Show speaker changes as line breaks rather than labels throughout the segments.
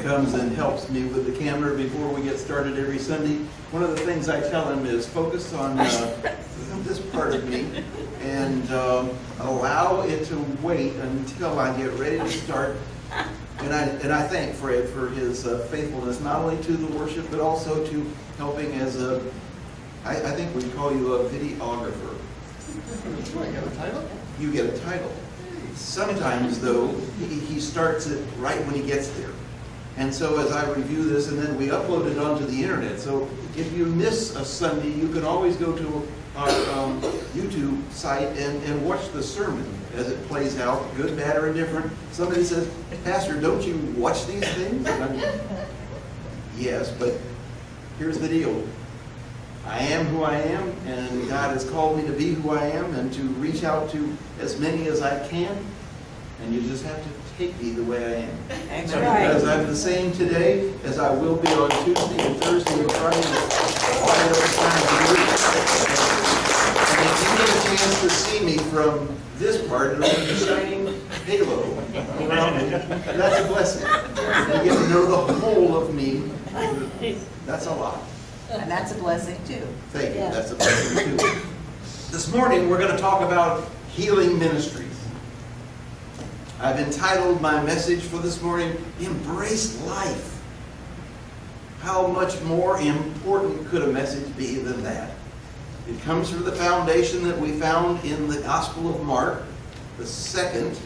comes and helps me with the camera before we get started every Sunday. One of the things I tell him is focus on this part of me and allow it to wait until I get ready to start. And I thank Fred for his faithfulness, not only to the worship, but also to helping as a, I think we call you a videographer.
Do I get a title?
You get a title. Sometimes, though, he starts it right when he gets there. And so as I review this, and then we upload it onto the internet. So if you miss a Sunday, you can always go to our YouTube site and watch the sermon as it plays out, good, bad, or indifferent. Somebody says, Pastor, don't you watch these things? Yes, but here's the deal. I am who I am, and God has called me to be who I am and to reach out to as many as I can. And you just have to take me the way I am.
That's
right. Because I'm the same today as I will be on Tuesday and Thursday and Friday and all the other times of the week. And if you get a chance to see me from this part, it'll be a shining halo around me. That's a blessing. You get to know the whole of me. That's a lot.
And that's a blessing too.
Thank you. That's a blessing too. This morning we're going to talk about healing ministries. I've entitled my message for this morning, Embrace Life. How much more important could a message be than that? It comes from the foundation that we found in the Gospel of Mark, the second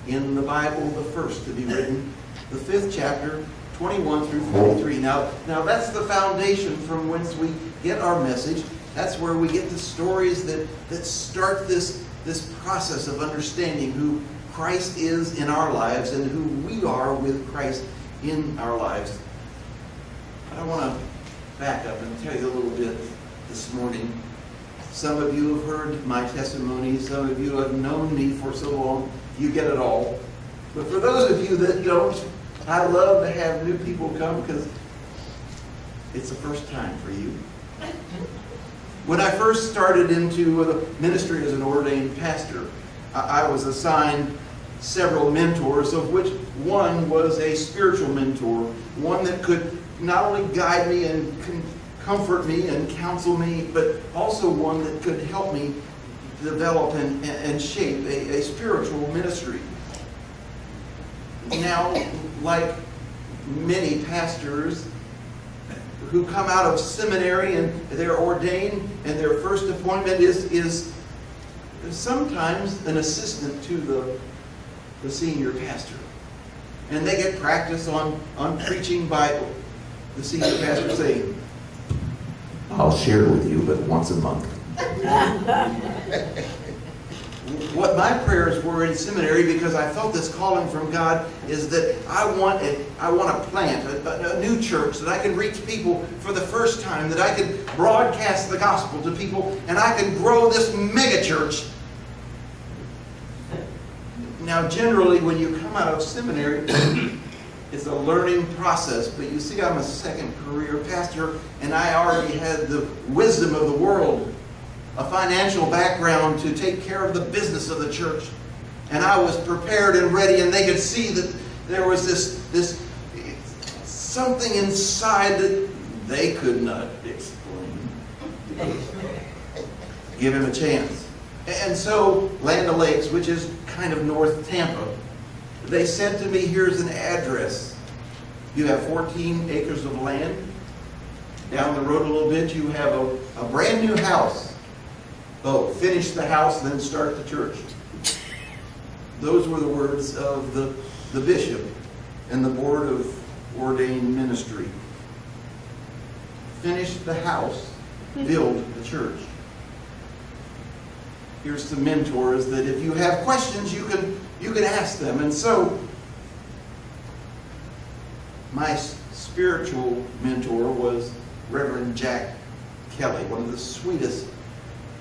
in the Bible, the first to be written, the 5th chapter, 21 through 43. Now that's the foundation from whence we get our message. That's where we get the stories that start this process of understanding who Christ is in our lives and who we are with Christ in our lives. I want to back up and tell you a little bit this morning. Some of you have heard my testimony. Some of you have known me for so long. You get it all. But for those of you that don't, I love to have new people come because it's the first time for you. When I first started into the ministry as an ordained pastor, I was assigned several mentors, of which one was a spiritual mentor, one that could not only guide me and comfort me and counsel me, but also one that could help me develop and shape a spiritual ministry. Now, like many pastors who come out of seminary and they're ordained and their first appointment is sometimes an assistant to the senior pastor. And they get practice on preaching Bible. The senior pastor saying, I'll share with you, but once a month. What my prayers were in seminary, because I felt this calling from God, is that I want to plant a new church, that I can reach people for the first time, that I can broadcast the gospel to people, and I can grow this mega church. Now, generally, when you come out of seminary, it's a learning process. But you see, I'm a second career pastor, and I already had the wisdom of the world, a financial background to take care of the business of the church. And I was prepared and ready, and they could see that there was this something inside that they could not explain. Give him a chance. And so, Land O'Lakes, which is kind of North Tampa, they said to me, here's an address. You have 14 acres of land. Down the road a little bit, you have a brand new house. Oh, finish the house, then start the church. Those were the words of the bishop and the board of ordained ministry. Finish the house, build the church. Here's some mentors that if you have questions, you can ask them. And so, my spiritual mentor was Reverend Jack Kelly, one of the sweetest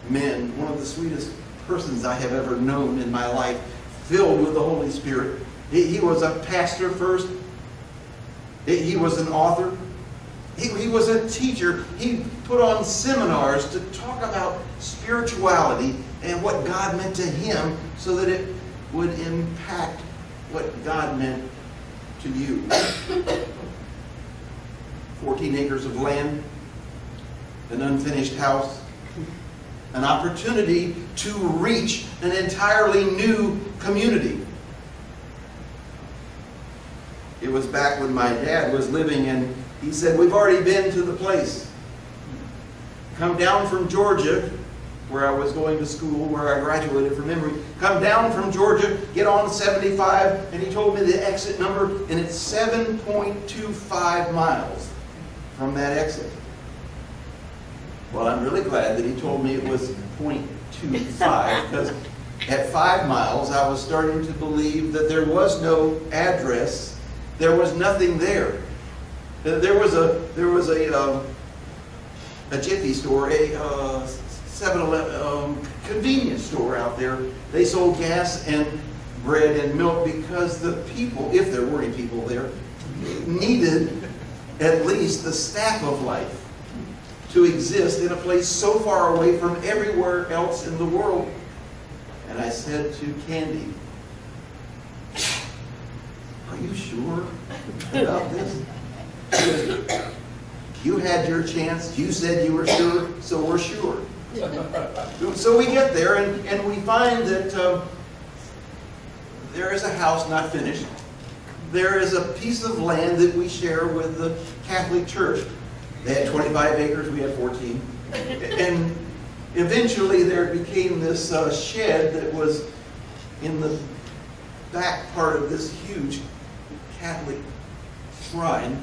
men, one of the sweetest persons I have ever known in my life, filled with the Holy Spirit. He was a pastor first. He was an author. He was a teacher. He put on seminars to talk about spirituality and what God meant to him so that it would impact what God meant to you. 14 acres of land, an unfinished house, an opportunity to reach an entirely new community. It was back when my dad was living, and he said, "We've already been to the place. Come down from Georgia," where I was going to school, where I graduated from Emory. "Come down from Georgia, get on 75, and he told me the exit number, and it's 7.25 miles from that exit. Well, I'm really glad that he told me it was 0.25, because at 5 miles, I was starting to believe that there was no address. There was nothing there. There was a Jiffy store, a 7-Eleven convenience store out there. They sold gas and bread and milk because the people, if there were any people there, needed at least the staff of life to exist in a place so far away from everywhere else in the world. And I said to Candy, "Are you sure about this?" She goes, "You had your chance. You said you were sure, so we're sure." So we get there, and we find that there is a house not finished. There is a piece of land that we share with the Catholic Church. They had 25 acres, we had 14. And eventually there became this shed that was in the back part of this huge Catholic shrine.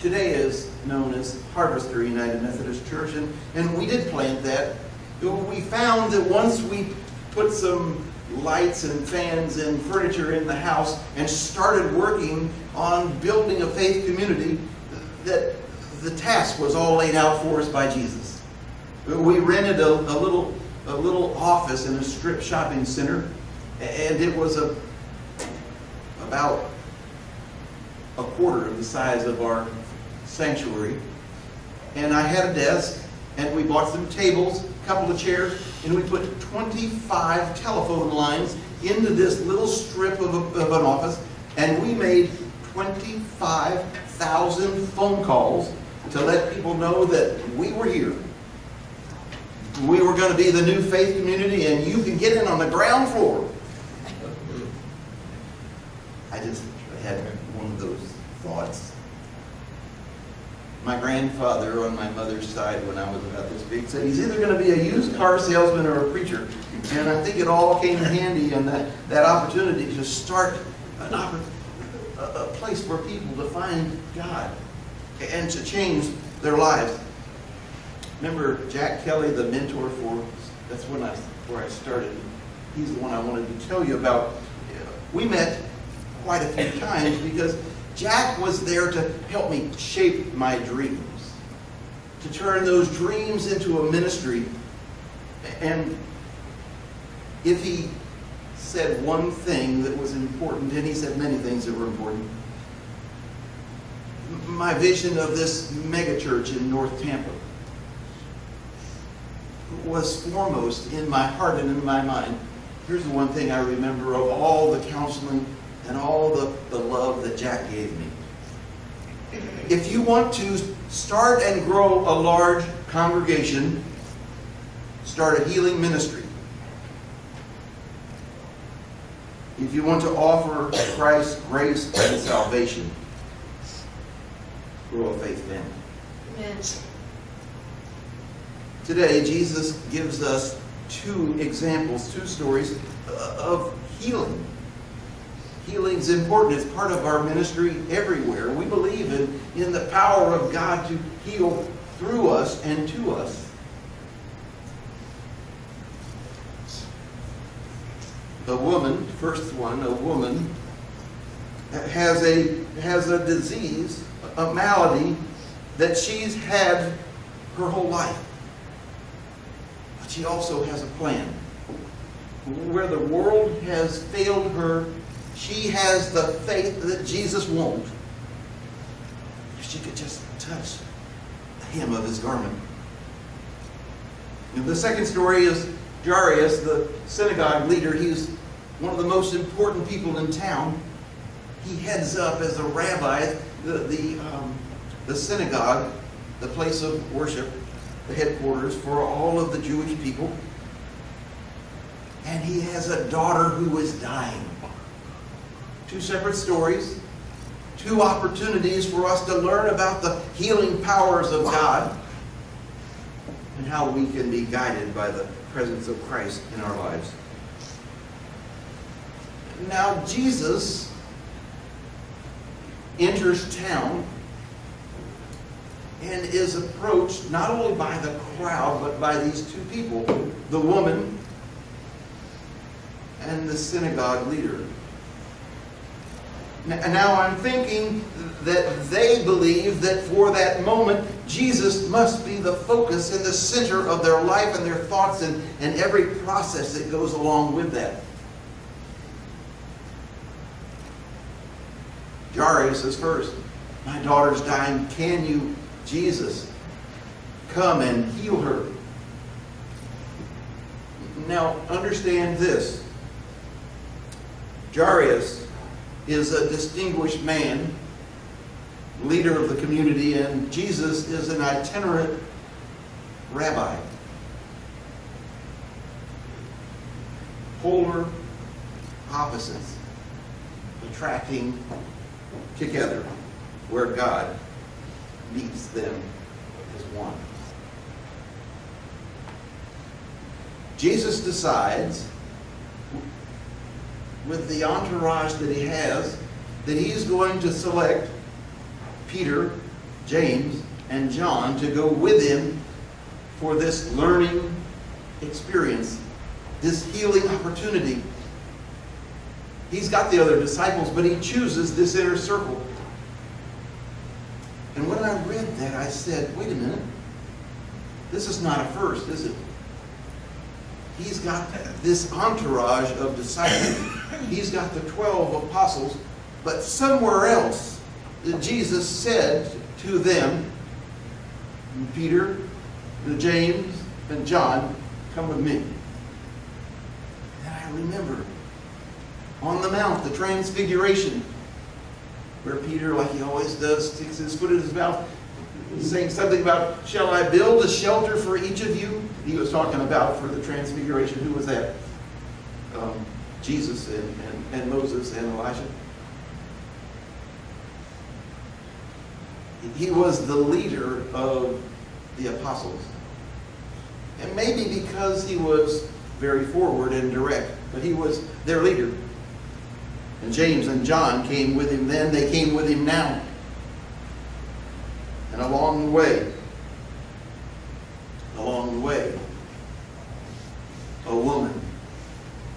Today is known as Harvester United Methodist Church, and we did plant that. We found that once we put some lights and fans and furniture in the house and started working on building a faith community, that the task was all laid out for us by Jesus. We rented a little office in a strip shopping center, and it was about a quarter of the size of our sanctuary. And I had a desk, and we bought some tables, a couple of chairs, and we put 25 telephone lines into this little strip of an office, and we made 25,000 phone calls to let people know that we were here. We were going to be the new faith community, and you can get in on the ground floor. I just had one of those thoughts. My grandfather on my mother's side, when I was about this big, said he's either going to be a used car salesman or a preacher. And I think it all came handy in that opportunity to start a place for people to find God and to change their lives. Remember Jack Kelly, the mentor for, that's where I started. He's the one I wanted to tell you about. We met quite a few times because Jack was there to help me shape my dreams, to turn those dreams into a ministry. And if he said one thing that was important, and he said many things that were important, my vision of this megachurch in North Tampa was foremost in my heart and in my mind. Here's the one thing I remember of all the counseling and all the love that Jack gave me. If you want to start and grow a large congregation, start a healing ministry. If you want to offer Christ grace and salvation, grow a faith family.
Amen.
Today, Jesus gives us two examples, two stories of healing. Healing is important. It's part of our ministry everywhere. We believe in the power of God to heal through us and to us. A woman, first one, a woman has a disease, a malady that she's had her whole life. But she also has a plan. Where the world has failed her, she has the faith that Jesus won't. If she could just touch the hem of his garment. And the second story is Jairus, the synagogue leader. He's one of the most important people in town. he heads up as a rabbi the synagogue, the place of worship, the headquarters for all of the Jewish people. And he has a daughter who is dying. Two separate stories, two opportunities for us to learn about the healing powers of God and how we can be guided by the presence of Christ in our lives. Now, Jesus enters town and is approached not only by the crowd, but by these two people, the woman and the synagogue leader. Now I'm thinking that they believe that for that moment, Jesus must be the focus and the center of their life and their thoughts and every process that goes along with that. Jairus says first, my daughter's dying. Can you, Jesus, come and heal her? Now understand this. Jairus is a distinguished man, leader of the community, and Jesus is an itinerant rabbi. Polar opposites attracting together where God meets them as one. Jesus decides, with the entourage that he has, that he is going to select Peter, James, and John to go with him for this learning experience, this healing opportunity. He's got the other disciples, but he chooses this inner circle. And when I read that, I said, wait a minute, this is not a first, is it? He's got this entourage of disciples. He's got the 12 apostles. But somewhere else, Jesus said to them, Peter, James, and John, come with me. And I remember on the mount, the transfiguration, where Peter, like he always does, sticks his foot in his mouth, saying something about, shall I build a shelter for each of you? He was talking about for the transfiguration. Who was that? Jesus and Moses and Elijah. He was the leader of the apostles. And maybe because he was very forward and direct, but he was their leader. And James and John came with him then, they came with him now. And along the way, a woman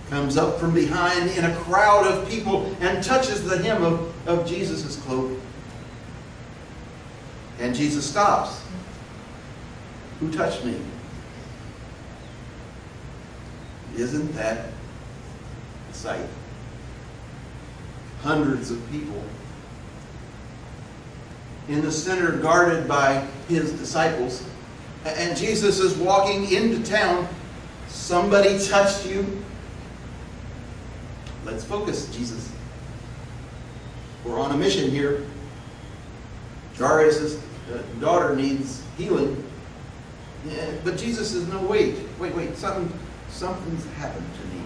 comes up from behind in a crowd of people and touches the hem of Jesus' cloak. And Jesus stops. Who touched me? Isn't that a sight? Hundreds of people in the center, guarded by his disciples. And Jesus is walking into town. Somebody touched you. Let's focus, Jesus. We're on a mission here. Jairus' daughter needs healing. Yeah, but Jesus says, no, wait, something's happened to me.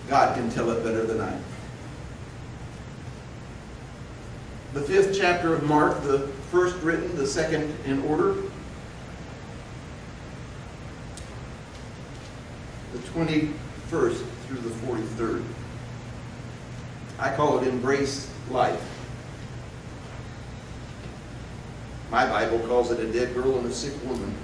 God can tell it better than I. The 5th chapter of Mark, the first written, the second in order. The 21st through the 43rd. I call it Embrace Life. My Bible calls it a dead girl and a sick woman.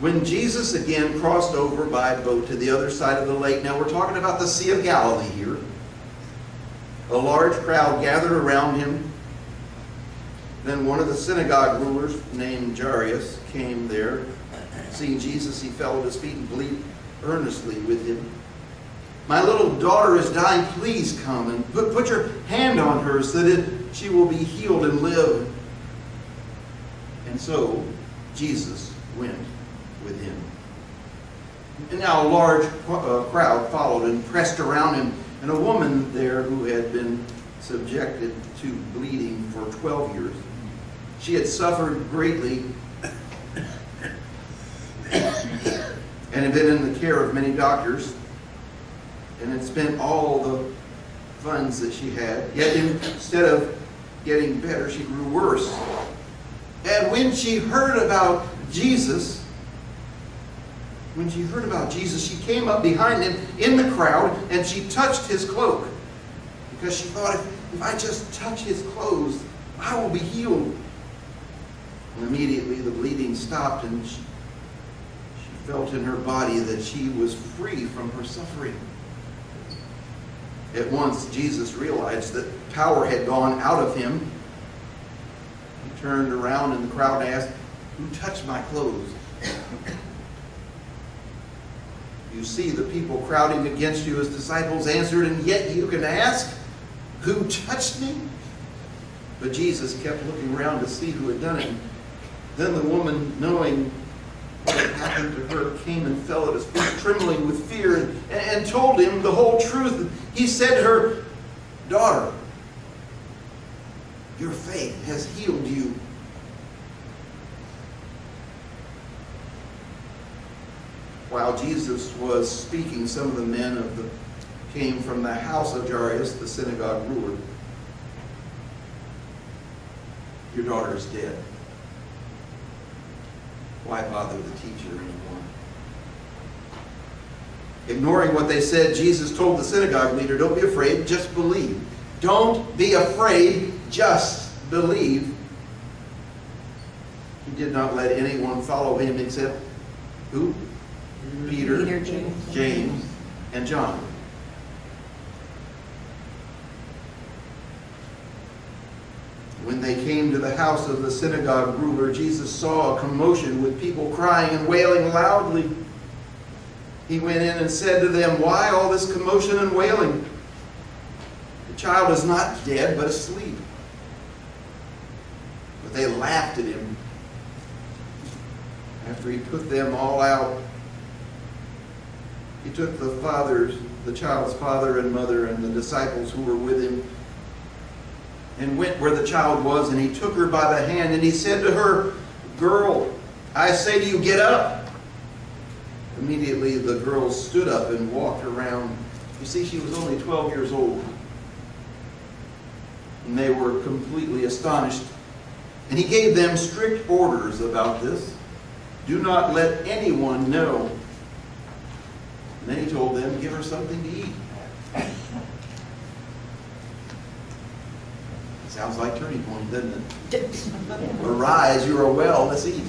When Jesus again crossed over by boat to the other side of the lake, now we're talking about the Sea of Galilee here. A large crowd gathered around him. Then one of the synagogue rulers named Jairus came there. Seeing Jesus, he fell at his feet and pleaded earnestly with him. My little daughter is dying. Please come and put your hand on her so that she will be healed and live. And so Jesus went with him. And now a large crowd followed and pressed around him, and a woman there who had been subjected to bleeding for 12 years. She had suffered greatly and had been in the care of many doctors and had spent all the funds that she had. Yet instead of getting better, she grew worse. And when she heard about Jesus, she came up behind him in the crowd and she touched his cloak, because she thought, if I just touch his clothes, I will be healed. And immediately the bleeding stopped, and she felt in her body that she was free from her suffering. At once Jesus realized that power had gone out of him. He turned around in the crowd and asked, "Who touched my clothes?" You see the people crowding against you. His disciples answered, "And yet you can ask, 'Who touched me?'" But Jesus kept looking around to see who had done it. Then the woman, knowing what had happened to her, came and fell at his feet, trembling with fear, and told him the whole truth. He said to her, "Daughter, your faith has healed you." While Jesus was speaking, some of the men came from the house of Jairus, the synagogue ruler. "Your daughter is dead. Why bother the teacher anymore?" Ignoring what they said, Jesus told the synagogue leader, "Don't be afraid, just believe." Don't be afraid, just believe. He did not let anyone follow him except who? Peter, James, and John. When they came to the house of the synagogue ruler, Jesus saw a commotion with people crying and wailing loudly. He went in and said to them, "Why all this commotion and wailing? The child is not dead, but asleep." But they laughed at him. After he put them all out, he took the child's father and mother and the disciples who were with him, and went where the child was, and he took her by the hand, and he said to her, "Girl, I say to you, get up." Immediately the girl stood up and walked around. You see, she was only 12 years old. And they were completely astonished. And he gave them strict orders about this. "Do not let anyone know." And then he told them, "Give her something to eat." Sounds like Turning Point, doesn't it? "Arise, you are well, let's eat."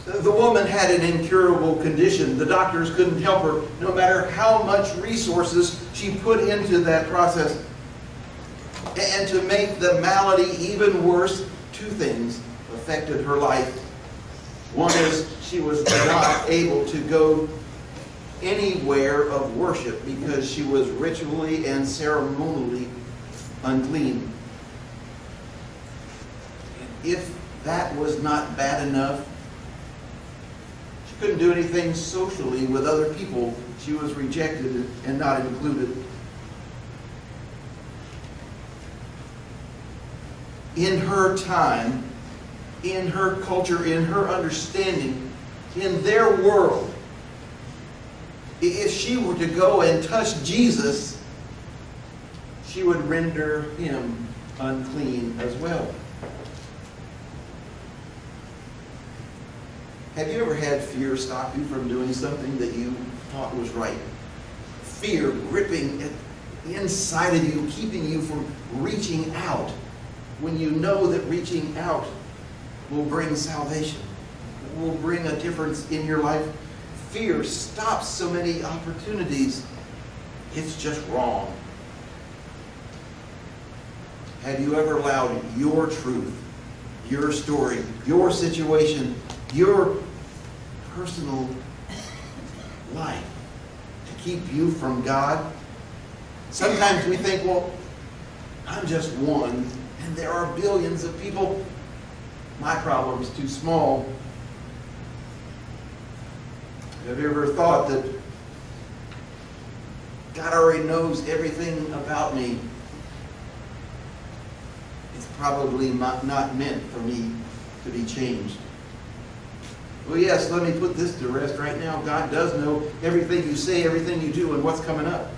The woman had an incurable condition. The doctors couldn't help her, no matter how much resources she put into that process. And to make the malady even worse, two things affected her life. One is she was not able to go anywhere of worship because she was ritually and ceremonially unclean. And if that was not bad enough, she couldn't do anything socially with other people. She was rejected and not included. In her time, in her culture, in her understanding, in their world, if she were to go and touch Jesus, she would render him unclean as well. Have you ever had fear stop you from doing something that you thought was right? Fear gripping at the inside of you, keeping you from reaching out, when you know that reaching out will bring salvation, will bring a difference in your life. Fear stops so many opportunities. It's just wrong. Have you ever allowed your truth, your story, your situation, your personal life to keep you from God? Sometimes we think, well, I'm just one, and there are billions of people. my problem's too small. Have you ever thought that God already knows everything about me? It's probably not meant for me to be changed. Well, yes, let me put this to rest right now. God does know everything you say, everything you do, and what's coming up.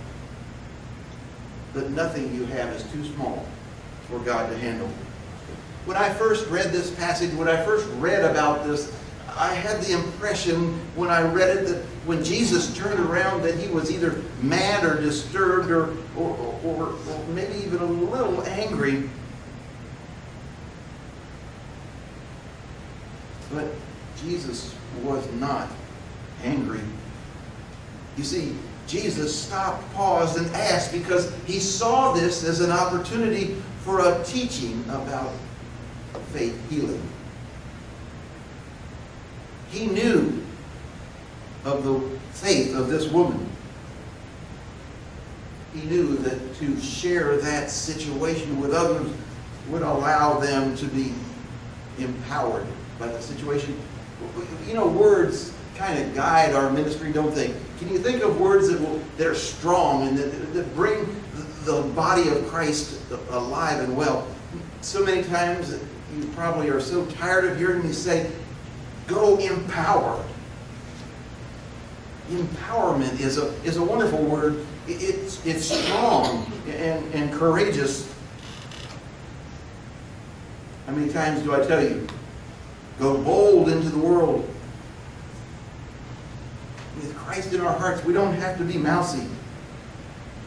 But nothing you have is too small for God to handle. When I first read this passage, when I first read about this, I had the impression when I read it that when Jesus turned around that he was either mad or disturbed or maybe even a little angry. But Jesus was not angry. You see, Jesus stopped, paused, and asked because he saw this as an opportunity for a teaching about faith healing. He knew of the faith of this woman. He knew that to share that situation with others would allow them to be empowered by the situation. You know, words kind of guide our ministry, don't they? Can you think of words that are strong and that bring the body of Christ alive and well? So many times you probably are so tired of hearing me say, go empower. Empowerment is a wonderful word. It's strong and courageous. How many times do I tell you? Go bold into the world. With Christ in our hearts, we don't have to be mousy.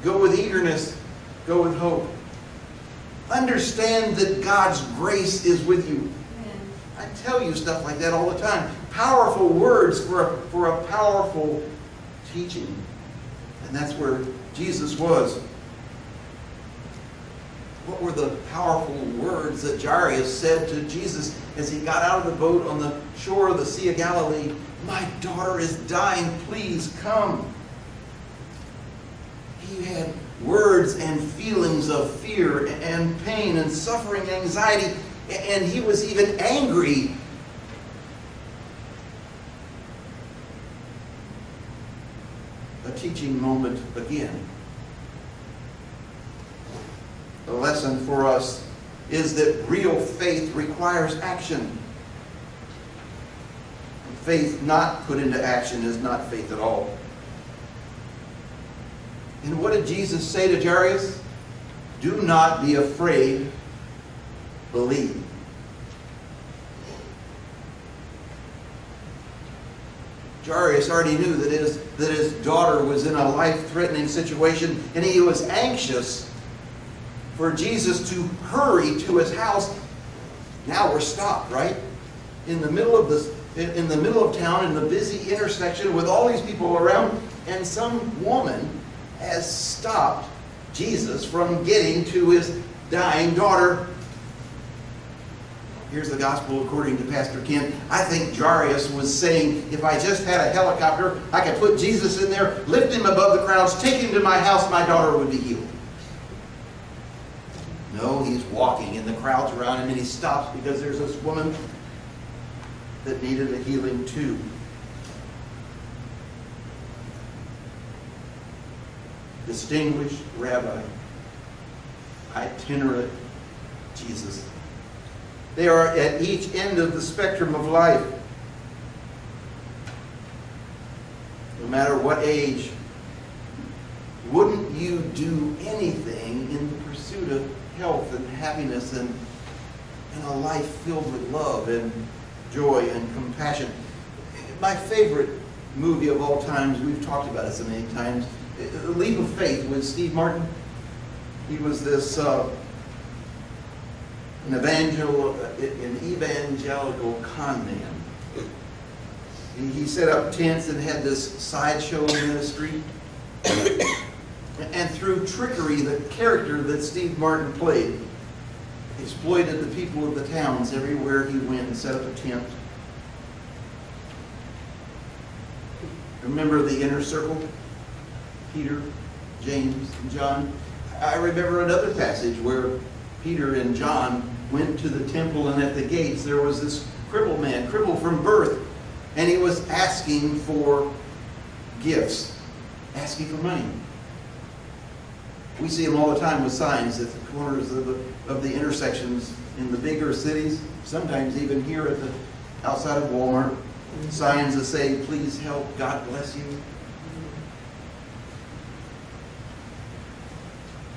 Go with eagerness. Go with hope. Understand that God's grace is with you. I tell you stuff like that all the time. Powerful words for a powerful teaching. And that's where Jesus was. What were the powerful words that Jairus said to Jesus as he got out of the boat on the shore of the Sea of Galilee? My daughter is dying, please come. He had words and feelings of fear and pain and suffering, anxiety, and he was even angry. A teaching moment again. The lesson for us is that real faith requires action. Faith not put into action is not faith at all. And what did Jesus say to Jairus? Do not be afraid, believe. Jairus already knew that his daughter was in a life-threatening situation, and he was anxious for Jesus to hurry to his house. Now we're stopped, right? In the middle of town, in the busy intersection with all these people around, and some woman has stopped Jesus from getting to his dying daughter. Here's the gospel according to Pastor Ken. I think Jairus was saying, if I just had a helicopter, I could put Jesus in there, lift him above the crowds, take him to my house, my daughter would be healed. No, he's walking and the crowd's around him, and he stops because there's this woman that needed a healing too. Distinguished rabbi, itinerant Jesus. They are at each end of the spectrum of life. No matter what age, wouldn't you do anything in the pursuit of health and happiness and a life filled with love and joy and compassion? My favorite movie of all times, we've talked about it so many times, Leap of Faith with Steve Martin. He was this an evangelical con man. He set up tents and had this sideshow ministry. And through trickery, the character that Steve Martin played exploited the people of the towns everywhere he went and set up a tent. Remember the inner circle? Peter, James, and John. I remember another passage where Peter and John went to the temple, and at the gates there was this crippled man, crippled from birth, and he was asking for gifts, asking for money. We see them all the time with signs at the corners of the intersections in the bigger cities, sometimes even here at the outside of Walmart, signs that say, "Please help, God bless you."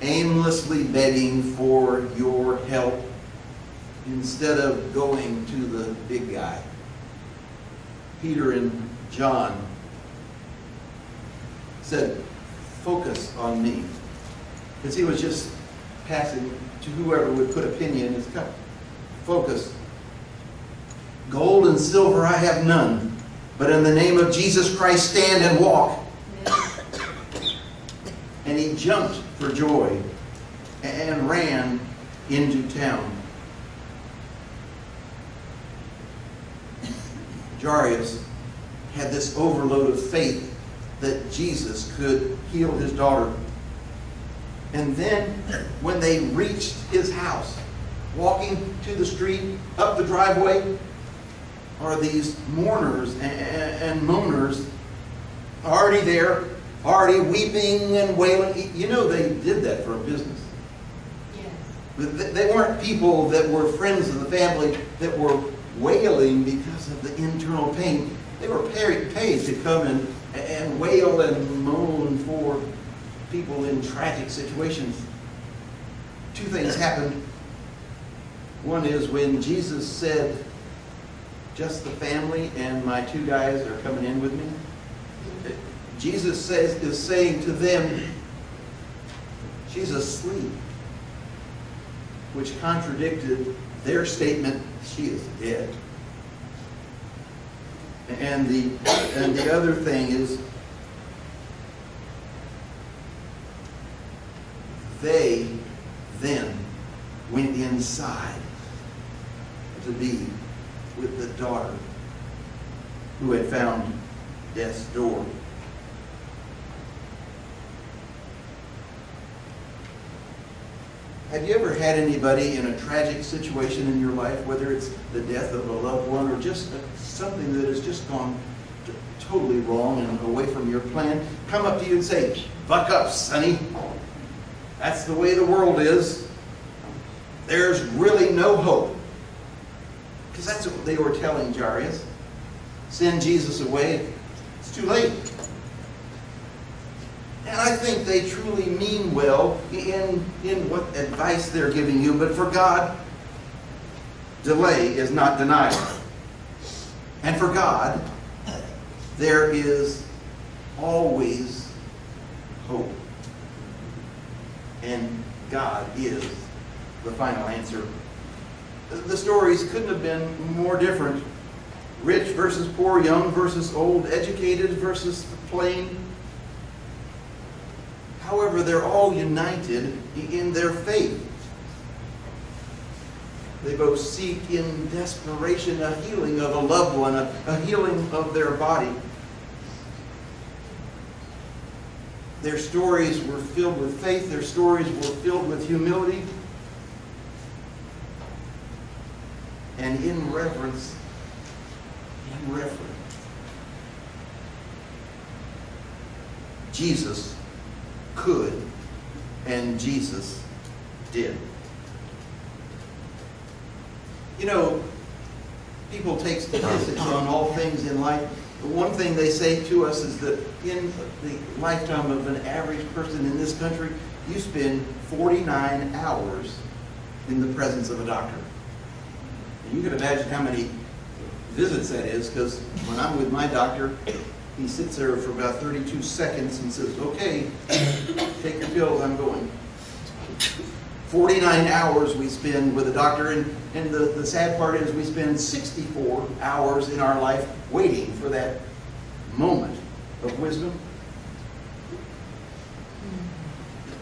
Aimlessly begging for your help instead of going to the big guy. Peter and John said, "Focus on me." Because he was just passing to whoever would put a penny in his cup. Focus. "Gold and silver I have none, but in the name of Jesus Christ stand and walk." And he jumped for joy and ran into town. Jairus had this overload of faith that Jesus could heal his daughter. And then when they reached his house, walking to the street, up the driveway, are these mourners and moaners already there, already weeping and wailing. You know they did that for a business. Yes. They weren't people that were friends of the family that were wailing because of the internal pain. They were paid to come and wail and moan for people in tragic situations. Two things happened. One is when Jesus said, "Just the family and my two guys are coming in with me," Jesus is saying to them, "She's asleep," which contradicted their statement, "She is dead." And the other thing is, they then went inside to be with the daughter who had found death's door. Have you ever had anybody in a tragic situation in your life, whether it's the death of a loved one or just something that has just gone totally wrong and away from your plan, come up to you and say, "Buck up, sonny. That's the way the world is. There's really no hope." Because that's what they were telling Jairus. Send Jesus away. It's too late. And I think they truly mean well in what advice they're giving you. But for God, delay is not denial. And for God, there is always hope. And God is the final answer. The stories couldn't have been more different. Rich versus poor, young versus old, educated versus plain. However, they're all united in their faith. They both seek in desperation a healing of a loved one, a healing of their body. Their stories were filled with faith. Their stories were filled with humility. And in reverence, Jesus could, and Jesus did. You know, people take statistics on all things in life. The one thing they say to us is that in the lifetime of an average person in this country, you spend 49 hours in the presence of a doctor. And you can imagine how many visits that is, because when I'm with my doctor, he sits there for about 32 seconds and says, "Okay, take your pills, I'm going." 49 hours we spend with a doctor, and the sad part is we spend 64 hours in our life waiting for that moment of wisdom.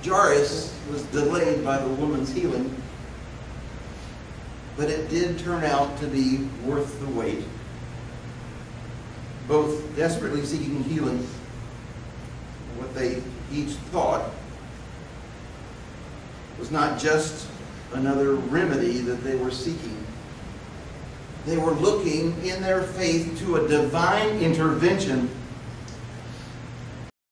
Jairus was delayed by the woman's healing, but it did turn out to be worth the wait. Both desperately seeking healing, what they each thought was not just another remedy that they were seeking. They were looking in their faith to a divine intervention